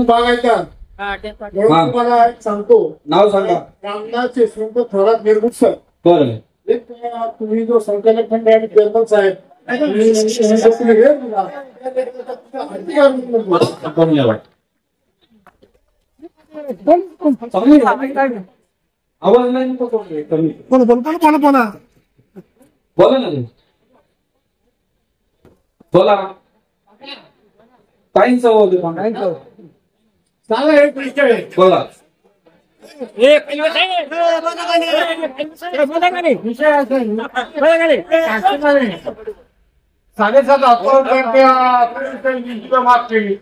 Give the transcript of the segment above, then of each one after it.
बघायचा तुम्हाला सांगतो. नाव सांगा. रामनाथ यशवंत थोरात निर्गुण सर. बरं. तुम्ही जो संचालक मंडळ आणि चेअरमन साहेब आवाज नाही बोला बोला ना बोला काहींच बोला. साडेसात मागची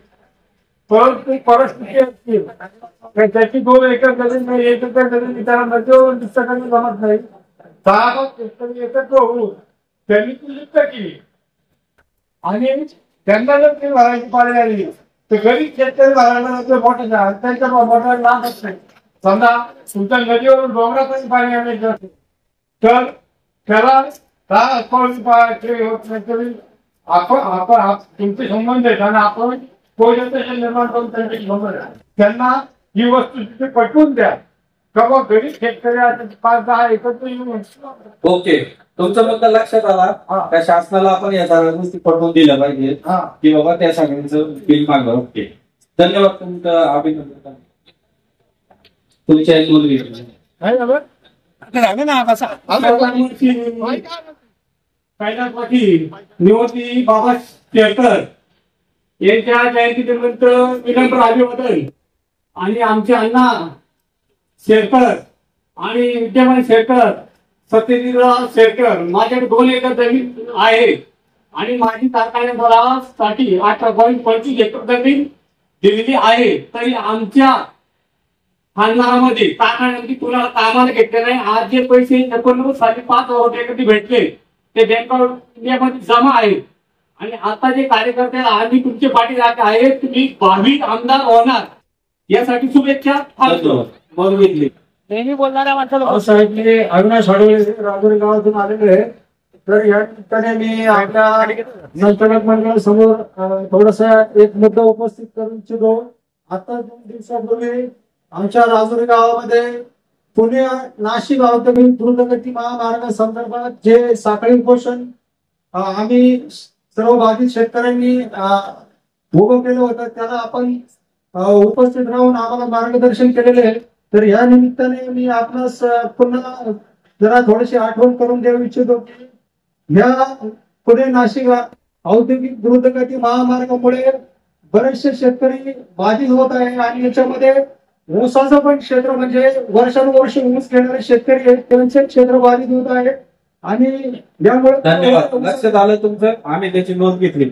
परंतु परिस्थिती असतील त्याची 2 एकर जमीन नाही, 1 एकर जमीन विचारांना जमत नाही. 6 शेतकरी एकत्र होऊन त्यांनी ती लिप्त केली आणि त्यांना जर ती भरायची पाळी आली तर गरीब शेतकरी भरायला मोठ्या त्यांच्या मोठ्या लाभ असते. समजा तुमच्या नदीवरून डोंगरातून पाणी आणायचं असेल तर त्याला आपण तुमचे संबंध आहेत आणि आपण निर्माण करून त्यांचे संबंध त्यांना ही वस्तू तिथे पटवून द्या का बा गरीब शेतकरी 5-10 एकत्र येऊन. ओके, तुमचा मुद्दा लक्षात आला. त्या शासनाला आपण या सगळ्या गोष्टी पटवून दिल्या पाहिजे की बाबा त्या सगळ्यांचं बिल मागवा. ओके, धन्यवाद. तुमचं अभिनंदन. तुमच्या निवृत्ती बाबा शेरकर यांच्या जयंतीनिमित्त विनम्र अभिवादन. आणि आमचे अण्णा शेरकर आणि विद्यमान शेरकर सत्यजितराव शेरकर माझ्याकडे 2 एकर जमीन आहे आणि माझी कारखान्यासाठी 18.25 एकर जमीन दिलेली आहे. तरी आमच्या खानदारामध्ये कारखान्यामध्ये कुणाला कामाला घेतले नाही. आज जे पैसे 89 साली 5 कधी भेटले ते बँक ऑफ इंडियामध्ये जमा आहेत आणि आता जे कार्यकर्ते आम्ही तुमचे पाठी राहत आहे तुम्ही 22 आमदार होणार यासाठी शुभेच्छा. नेहमी बोलणाऱ्या माणसाला साहेब अविनाश हडवळे राजुरी गावातून आलेले आहे. तर या निमित्ताने मी आपल्या संचालक मंडळासमोर थोडासा एक मुद्दा उपस्थित करू इच्छितो. आता 2 दिवसापूर्वी आमच्या राजुरी गावामध्ये पुणे नाशिक औद्योगिक द्रुतगती महामार्ग संदर्भात जे साखळी उपोषण आम्ही सर्व बाधित शेतकऱ्यांनी उभं केलं होतं त्याला आपण उपस्थित राहून आम्हाला मार्गदर्शन केलेले आहे. तर या निमित्ताने मी आपणास पुन्हा जरा थोडीशी आठवण करून देऊ इच्छितो की या पुणे नाशिक औद्योगिक द्रुतगती महामार्गामुळे बरेचसे शेतकरी बाधित होत आहे आणि याच्यामध्ये ऊसाचं पण क्षेत्र म्हणजे वर्षानुवर्ष ऊस घेणारे शेतकरी आहेत त्यांचे क्षेत्र बाधित होत आहे आणि यामुळे लक्षात आलं तुमचं. आम्ही त्याची नोंद घेतली.